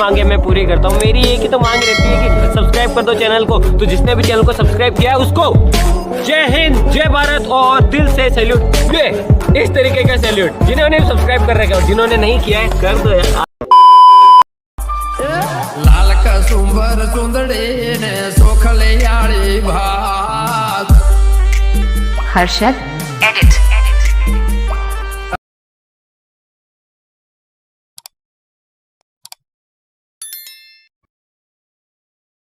मांगे मैं पूरी करता हूँ। मेरी एक ही तो मांग रहती है कि सब्सक्राइब कर दो चैनल को। तो जिसने भी चैनल को सब्सक्राइब किया है उसको जय हिंद, जय भारत और दिल से सैल्यूट। ये इस तरीके का सैल्यूट जिन्होंने सब्सक्राइब कर रखा है और जिन्होंने नहीं किया है कर दो यार। लाल कसुंबर सुंदड़ी ने सोखलियाड़ी भात हर्षद एडिट।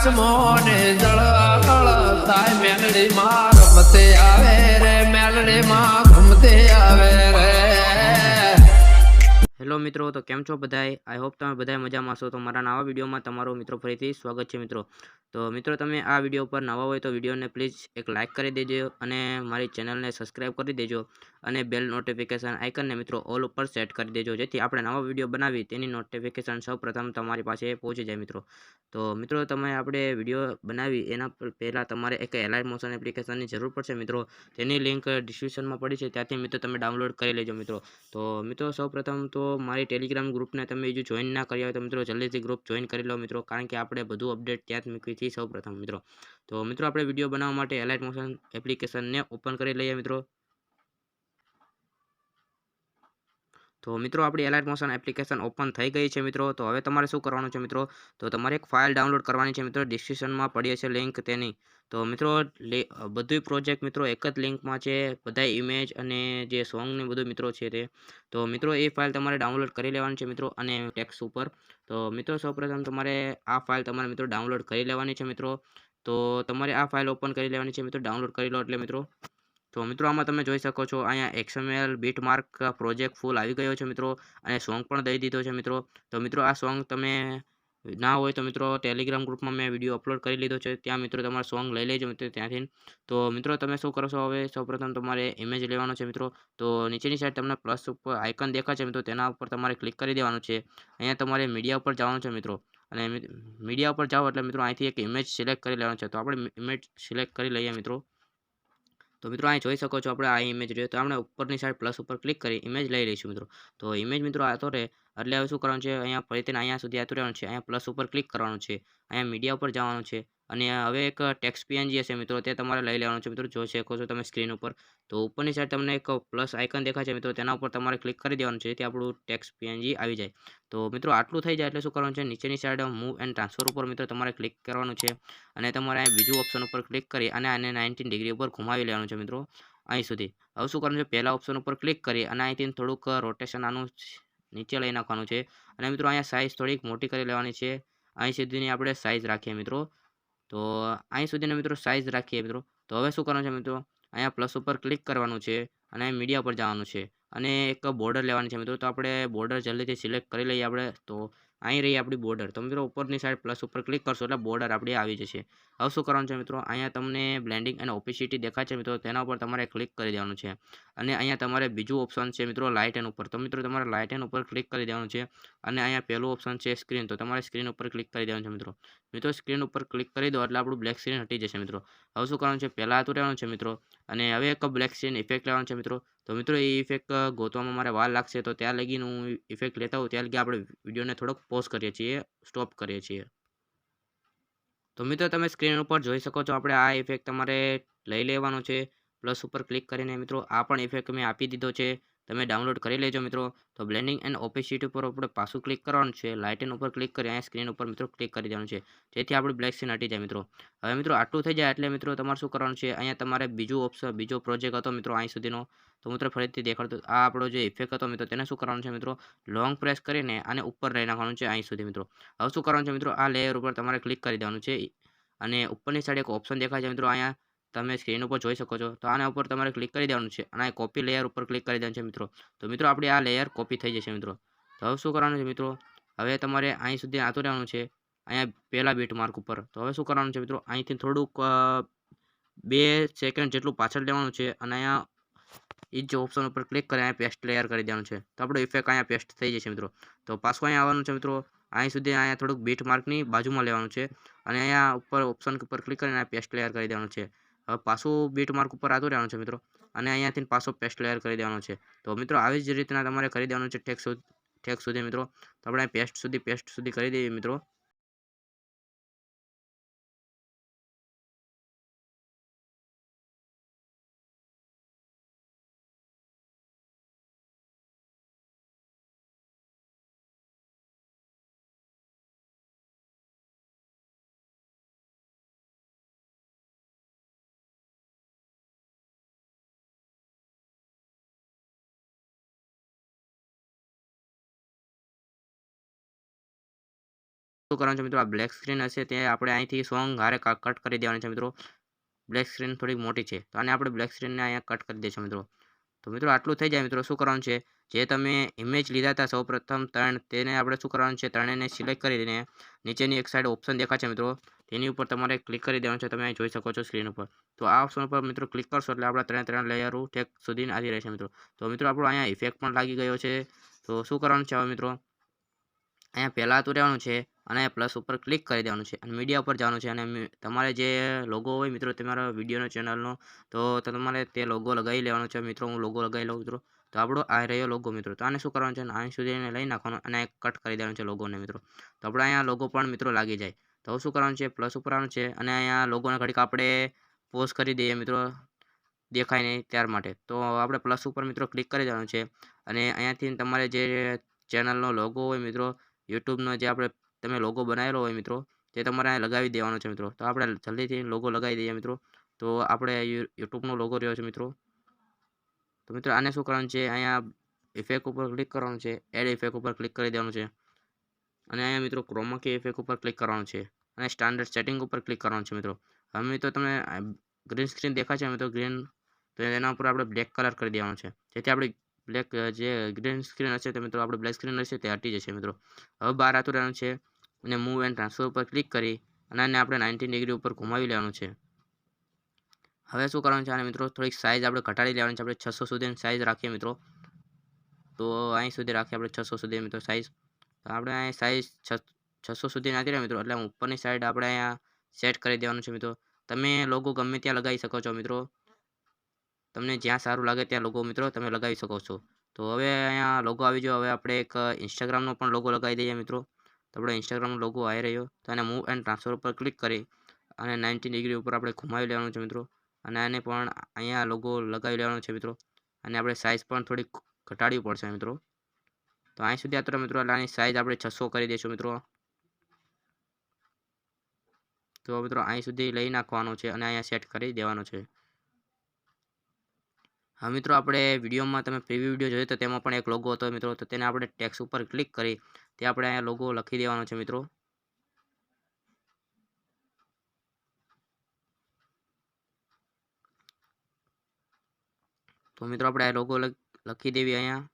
मोने जड़ ताय मेलड़ी मां घूमते आवे रे, मेलड़ी मां घूमते आवे रे। हेलो मित्रों, तो केम छो बधाई। आई होप तमे बधाई मजामां छो। तो मारा नवा विडियो में तमारो मित्रों फरीथी स्वागत है मित्रों। तो मित्रों तमे आ विडियो पर नवा हो तो विडियो ने प्लीज एक लाइक कर दीजिए और मारी चेनल ने सब्सक्राइब कर दीजिए और बेल नोटिफिकेशन आइकन ने मित्रों ऑल पर सेट कर दीजिए, जेथी आपणे नवा विडियो बनावी तेनी नोटिफिकेशन सौ प्रथम तमारी पासे पहुंची जाए मित्रों। तो मित्रों तमे आपणे विडियो बनावी एना पहला तमारे एक एलाइट मोशन एप्लिकेशन की जरूर पड़शे मित्रों। तेनी लिंक डिस्क्रिप्शन में पड़ी है, त्याथी मित्रों तमे डाउनलॉड करी लेजो मित्रों। तो मित्रों सौ प्रथम तो मारी टेलिग्राम ग्रुप ने तमे जो जॉइन ना कर्या होय तो मित्रों जल्दी ग्रुप जॉइन कर लो मित्रों, कारण के आपणे बधु अपडेट त्यां ज मूकी थी सौ प्रथम मित्रों। तो मित्रों आपणे विडियो बनाववा माटे एलाइट मोशन एप्लिकेशन ने ओपन करी लईए मित्रों। तो मित्रों आपणी एलाइट मोशन एप्लिकेशन ओपन थई गई है मित्रों। तो हवे तमारे शुं करवानुं छे मित्रों, तो तमारे एक फाइल डाउनलॉड करवानी छे मित्रों। डिस्क्रिप्शन में पड़ी हशे लिंक तेनी। तो मित्रों बधुं प्रोजेक्ट मित्रों एक ज लिंक में छे, बधा इमेज अने जे सॉन्ग ने बधुं मित्रों छे ते। तो मित्रों ए फाइल तमारे डाउनलॉड करी लेवानी छे मित्रों अने टेक्स्ट उपर। तो मित्रों सौप्रथम तमारे आ फाइल तमारे मित्रों डाउनलॉड करी लेवानी छे मित्रों। तो तमारे आ फाइल ओपन करी लेवानी छे मित्रों, डाउनलॉड करी लो एटले मित्रों। तो मित्रों आमां तमे जोई शको छो अहींया XML बीटमार्क प्रोजेक्ट फूल आवी गयो छे मित्रों अने सॉन्ग पण दई दीधो छे मित्रों। तो मित्रों आ सॉन्ग तमे ना होय तो मित्रों टेलिग्राम ग्रुप में मैं विडियो अपलोड करी लीधो छे, त्यां मित्रों तमारे सॉन्ग लई लेजो मित्रों त्यांथी। तो मित्रों तमे शुं करशो, हवे सौप्रथम तमारे इमेज लेवानो छे मित्रों। तो नीचेनी साइड तमने प्लस उपर आइकन देखाय छे मित्रों, तेना उपर तमारे क्लिक करी देवानुं छे। अहींया तमारे मीडिया उपर जवानुं छे मित्रों अने मीडिया उपर जाओ एटले मित्रों અહીંથી एक इमेज सिलेक्ट करी लेवानो छे। तो आपणे इमेज सिलेक्ट करी लईए मित्रों। तो मित्रों अहीं जोई शको छो आपणे आ इमेज रह्यो। तो आपणे उपरनी साइड प्लस उपर क्लिक करी इमेज लई लईशुं मित्रों। तो इमेज मित्रों आतो रहे એટલે હવે શું કરવાનું છે, અહીંયા ફરીથી અહીંયા સુધી આવતું રહેવાનું છે। અહીંયા પ્લસ ઉપર ક્લિક કરવાનું છે, અહીંયા મીડિયા ઉપર જવાનું છે અને હવે એક ટેક્સ્ટ PNG હશે મિત્રો, તે તમારે લઈ લેવાનું છે મિત્રો। જોઈ શકો છો તમે સ્ક્રીન ઉપર। તો ઉપરની સાઈડ તમને એક પ્લસ આઇકન દેખાય છે મિત્રો, તેના ઉપર તમારે ક્લિક કરી દેવાનું છે, જેથી આપણું ટેક્સ્ટ PNG આવી જાય। તો મિત્રો આટલું થઈ જાય એટલે શું કરવાનું છે, નીચેની સાઈડ મૂવ એન્ડ ટ્રાન્સફર ઉપર મિત્રો તમારે ક્લિક કરવાનું છે અને તમારે અહીં બીજું ઓપ્શન ઉપર ક્લિક કરી અને આને 90 ડિગ્રી ઉપર ઘુમાવી લેવાનું છે મિત્રો, અહીં સુધી। હવે શું કરવાનું છે, પહેલા ઓપ્શન ઉપર ક્લિક કરી અને અહીંથી થોડુંક રોટેશન આનું નીચે લઈ નાખવાનું છે અને મિત્રો અહીંયા સાઇઝ થોડીક મોટી કરી લેવાની છે। અહીં સુધીની આપણે સાઇઝ રાખીએ મિત્રો। તો અહીં સુધીનો મિત્રો સાઇઝ રાખીએ મિત્રો। તો હવે શું કરવાનું છે મિત્રો, અહીંયા પ્લસ ઉપર ક્લિક કરવાનું છે અને મીડિયા પર જવાનું છે અને એક બોર્ડર લેવાની છે મિત્રો। તો આપણે બોર્ડર જલ્દીથી સિલેક્ટ કરી લઈએ આપણે। તો અહીં રહી આપણી બોર્ડર। તો મિત્રો ઉપરની સાઈડ પ્લસ ઉપર ક્લિક કરશો એટલે બોર્ડર આપણી આવી જશે। હવે શું કરવાનું છે મિત્રો, અહીંયા તમને બ્લેન્ડિંગ એન્ડ ઓપેસિટી દેખાય છે મિત્રો, તેના ઉપર તમારે ક્લિક કરી દેવાનું છે અને અહીંયા તમારે બીજું ઓપ્શન છે મિત્રો લાઇટ એન્ડ ઉપર। તો મિત્રો તમારે લાઇટ એન્ડ ઉપર ક્લિક કરી દેવાનું છે અને અહીંયા પહેલું ઓપ્શન છે સ્ક્રીન, તો તમારે સ્ક્રીન ઉપર ક્લિક કરી દેવાનું છે મિત્રો। મિત્રો સ્ક્રીન ઉપર ક્લિક કરી દો એટલે આપણું બ્લેક સ્ક્રીન હટી જશે મિત્રો। હવે શું કરવાનું છે, પહેલાં આતું રહેવાનું છે મિત્રો અને હવે એક બ્લેક સ્ક્રીન ઇફેક્ટ લેવાનું છે મિત્રો। તો મિત્રો એ ઇફેક્ટ ગોતવામાં મારે વાર લાગશે, તો ત્યાં લગીને હું ઇફેક્ટ લેતા હોઉં ત્યાં લગી આપણે વિડીયોને થોડોક પોઝ કરીએ છીએ, સ્ટોપ કરીએ છીએ। તો મિત્રો તમે સ્ક્રીન ઉપર જોઈ શકો છો આપણે આ ઇફેક્ટ તમારે લઈ લેવાનો છે પ્લસ ઉપર ક્લિક કરીને મિત્રો। આ પણ ઇફેક્ટ મેં આપી દીધો છે, તમે ડાઉનલોડ કરી લેજો મિત્રો। તો બ્લેન્ડિંગ એન્ડ ઓપેસિટી ઉપર આપણે પાછું ક્લિક કરવાનું છે, લાઇટ એન્ડ ઉપર ક્લિક કરી અહીંયા સ્ક્રીન ઉપર મિત્રો ક્લિક કરી દેવાનું છે, જેથી આપણી બ્લેક સ્ક્રીન હટી જાય મિત્રો। હવે મિત્રો આટલું થઈ જાય એટલે મિત્રો તમારે શું કરવાનું છે, અહીંયા તમારે બીજું ઓપ્શન બીજો પ્રોજેક્ટ હતો મિત્રો અહીં સુધીનો, તો મિત્રો ફરીથી દેખાડતો આ આપણો જે ઇફેક્ટ હતો મિત્રો તેને શું કરવાનું છે મિત્રો, લોંગ પ્રેસ કરીને આને ઉપર લઈ નાખવાનું છે અહીં સુધી મિત્રો। હવે શું કરવાનું છે મિત્રો, આ લેયર ઉપર તમારે ક્લિક કરી દેવાનું છે અને ઉપરની સાઈડ એક ઓપ્શન દેખાય છે મિત્રો, અહીંયા તમે સ્ક્રીન ઉપર જોઈ શકો છો। તો આના ઉપર તમારે ક્લિક કરી દેવાનું છે અને આ કોપી લેયર ઉપર ક્લિક કરી દેવાનું છે મિત્રો। તો મિત્રો આપણી આ લેયર કોપી થઈ જશે મિત્રો। તો હવે શું કરવાનું છે મિત્રો, હવે તમારે અહીં સુધી આવતું રહેવાનું છે અહીંયા પહેલા બીટ માર્ક ઉપર। તો હવે શું કરવાનું છે મિત્રો, અહીંથી થોડુંક 2 સેકન્ડ જેટલું પાછળ લેવાનું છે અને અહીંયા એ જ ઓપ્શન ઉપર ક્લિક કરી અહીંયા પેસ્ટ લેયર કરી દેવાનું છે, તો આપણો ઇફેક્ટ અહીંયા પેસ્ટ થઈ જશે મિત્રો। તો પાછું અહીંયા આવવાનું છે મિત્રો, અહીં સુધી અહીંયા થોડુંક બીટ માર્કની બાજુમાં લેવાનું છે અને અહીંયા ઉપર ઓપ્શન ઉપર ક્લિક કરીને પેસ્ટ લેયર કરી દેવાનું છે। હવે પાછું બીટ માર્ક ઉપર આવતું રહેવાનું છે મિત્રો અને અહીંયાથી પાછો પેસ્ટ લેયર કરી દેવાનો છે। તો મિત્રો આવી જ રીતના તમારે કરી દેવાનું છે ઠેક સુધી મિત્રો. તો આપણે પેસ્ટ સુધી કરી દઈએ મિત્રો. શું કરવાનું છે મિત્રો, આ બ્લેક સ્ક્રીન હશે તે આપણે અહીંથી સોંગ હારે કટ કરી દેવાનું છે મિત્રો. બ્લેક સ્ક્રીન થોડીક મોટી છે તો આને આપણે બ્લેક સ્ક્રીનને અહીંયા કટ કરી દઈશું મિત્રો. તો મિત્રો આટલું થઈ જાય મિત્રો. શું કરવાનું છે, જે તમે ઇમેજ લીધા હતા સૌપ્રથમ 3, તેને આપણે શું કરવાનું છે, 3ને સિલેક્ટ કરીને નીચેની એક સાઈડ ઓપ્શન દેખાશે મિત્રો, તેની ઉપર તમારે ક્લિક કરી દેવાનું છે. તમે અહીં જોઈ શકો છો સ્ક્રીન ઉપર. તો આ ઓપ્શન ઉપર મિત્રો ક્લિક કરશો એટલે આપણા 3 લેયરો ઠેક સુધી આવી રહેશે મિત્રો. તો મિત્રો આપણો અહીંયા ઇફેક્ટ પણ લાગી ગયો છે. તો શું કરવાનું છે હવે મિત્રો, અહીંયા પહેલાં તો રહેવાનું છે અને પ્લસ ઉપર ક્લિક કરી દેવાનું છે અને મીડિયા ઉપર જવાનું છે અને તમારે જે લોગો હોય મિત્રો તમારા વિડીયોનો ચેનલનો, તો તમારે તે લોગો લગાવી લેવાનો છે મિત્રો. હું લોગો લગાવી લઉં મિત્રો. તો આપણો આ રહ્યો લોગો મિત્રો. તો આને શું કરવાનું છે, અહીં સુધી એને લઈ નાખવાનો અને કટ કરી દેવાનું છે લોગોને મિત્રો. તો આપણે અહીંયા લોગો પણ મિત્રો લાગી જાય. તો શું કરવાનું છે, પ્લસ ઉપર આવવાનું છે અને અહીંયા લોગોને ઘડીક આપણે પોઝ કરી દઈએ મિત્રો, દેખાય નહીં ત્યાર માટે. તો આપણે પ્લસ ઉપર મિત્રો ક્લિક કરી દેવાનું છે અને અહીંયાથી તમારે જે ચેનલનો લોગો હોય મિત્રો, યુટ્યુબનો જે આપણે તમે લોગો બનાવેલો હોય મિત્રો, તે તમારે અહીંયા લગાવી દેવાનો છે મિત્રો. તો આપણે જલ્દીથી લોગો લગાવી દઈએ મિત્રો. તો આપણે યુટ્યુબનો લોગો રહ્યો છે મિત્રો. તો મિત્રો આને શું કરવાનું છે, અહીંયા ઇફેક્ટ ઉપર ક્લિક કરવાનું છે, એડ ઇફેક્ટ ઉપર ક્લિક કરી દેવાનું છે અને અહીંયા મિત્રો ક્રોમા કી ઇફેક્ટ ઉપર ક્લિક કરવાનું છે અને સ્ટાન્ડર્ડ સેટિંગ ઉપર ક્લિક કરવાનું છે મિત્રો. હવે મિત્રો તમે ગ્રીન સ્ક્રીન દેખાય છે મિત્રો, ગ્રીન, તો એના ઉપર આપણે બ્લેક કલર કરી દેવાનો છે, જેથી આપણે બ્લેક જે ગ્રીન સ્ક્રીન હશે તે મિત્રો આપણે બ્લેક સ્ક્રીન હશે તે હટી જશે મિત્રો. હવે બહાર આવતું રહેવાનું છે અને મૂવ એન્ડ ટ્રાન્સફર ઉપર ક્લિક કરી અને આને આપણે 90 ડિગ્રી ઉપર ઘુમાવી લેવાનું છે. હવે શું કરવાનું છે, આને મિત્રો થોડીક સાઇઝ આપણે ઘટાડી લેવાની છે. આપણે 600 સુધીની સાઇઝ રાખીએ મિત્રો. તો અહીં સુધી રાખીએ આપણે 600 સુધી મિત્રો સાઇઝ. તો આપણે અહીં સાઇઝ 600 સુધી નાખી રહ્યા મિત્રો, એટલે ઉપરની સાઈડ આપણે અહીંયા સેટ કરી દેવાનું છે મિત્રો. તમે લોગો ગમે ત્યાં લગાવી શકો છો મિત્રો, તમને જ્યાં સારું લાગે ત્યાં લોગો મિત્રો તમે લગાવી શકો છો. તો હવે અહીંયા લોગો આવી ગયો. હવે આપણે એક ઇન્સ્ટાગ્રામનો પણ લોગો લગાવી દઈએ મિત્રો. તો આપણે ઇન્સ્ટાગ્રામનો લોગો આવી રહ્યો, તો એને મૂવ એન્ડ ટ્રાન્સફર ઉપર ક્લિક કરી અને 90 ડિગ્રી ઉપર આપણે ઘુમાવી લેવાનું છે મિત્રો અને આને પણ અહીંયા લોગો લગાવી લેવાનો છે મિત્રો. અને આપણે સાઇઝ પણ થોડીક ઘટાડવી પડશે મિત્રો. તો અહીં સુધી આવતો મિત્રો, એટલે આની સાઇઝ આપણે 600 કરી દઈશું મિત્રો. તો મિત્રો અહીં સુધી લઈ નાખવાનો છે અને અહીંયા સેટ કરી દેવાનો છે. હા મિત્રો આપણે વિડીયોમાં તમે પ્રીવ્યુ વિડીયો જોયો તો તેમાં પણ એક લોગો હતો મિત્રો, તો તેને આપણે ટેક્સ્ટ ઉપર ક્લિક કરી તે આપણે અહીંયા લોગો લખી દેવાનો છે મિત્રો. તો મિત્રો આપણે આ લોગો લખી દેવી અહીંયા.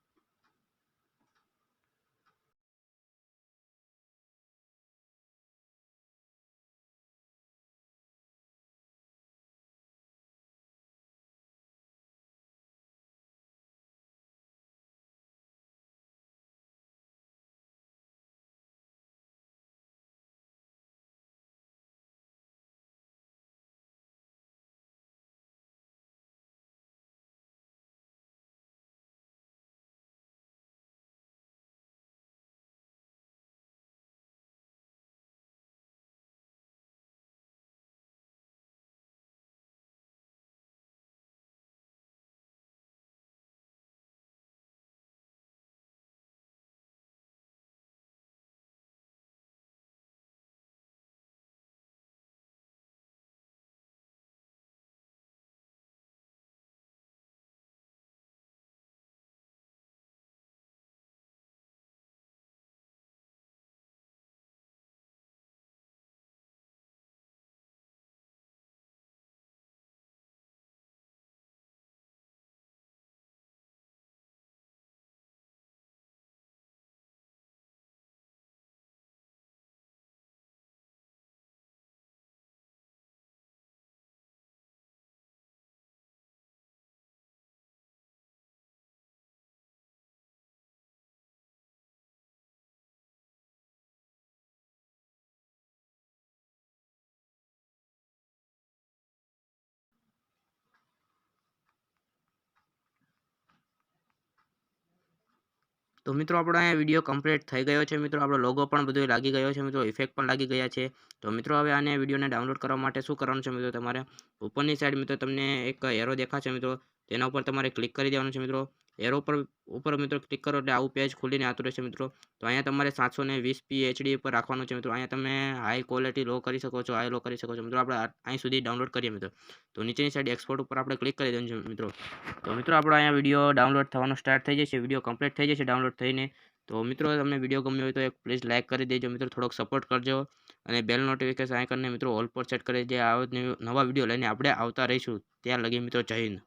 તો મિત્રો આપણો અહીંયા વિડીયો કમ્પ્લીટ થઈ ગયો છે મિત્રો. આપણો લોગો પણ બધો લાગી ગયો છે મિત્રો, ઇફેક્ટ પણ લાગી ગયા છે. તો મિત્રો હવે આને વિડીયોને ડાઉનલોડ કરવા માટે શું કરવાનું છે મિત્રો, તમારે ઉપરની સાઈડ મિત્રો તમને એક એરો દેખાશે મિત્રો, તેના ઉપર તમારે ક્લિક કરી દેવાનું છે મિત્રો. એરો ઉપર મિત્રો ક્લિક કરો એટલે આવું પેજ ખુલીને આવતું રહેશે મિત્રો. તો અહીંયા તમારે 720p HD પર રાખવાનું છે મિત્રો. અહીંયા તમે હાઈ ક્વોલિટી લો કરી શકો છો, હાઈ લો કરી શકો છો મિત્રો. આપણે અહીં સુધી ડાઉનલોડ કરીએ મિત્રો. તો નીચેની સાઈડ એક્સપોર્ટ ઉપર આપણે ક્લિક કરી દેવાનું છે મિત્રો. તો મિત્રો આપણો અહીંયા વિડીયો ડાઉનલોડ થવાનો સ્ટાર્ટ થઈ જશે, વિડીયો કમ્પ્લીટ થઈ જશે ડાઉનલોડ થઈને. તો મિત્રો તમને વિડીયો ગમ્યો હોય તો એક પ્લીઝ લાઇક કરી દેજો મિત્રો, થોડોક સપોર્ટ કરજો અને બેલ નોટિફિકેશન આઇકનને મિત્રો ઓલ પર સેટ કરી જે આવા નવા વિડીયો લઈને આપણે આવતા રહીશું. ત્યાં લગી મિત્રો જય હિન્દ.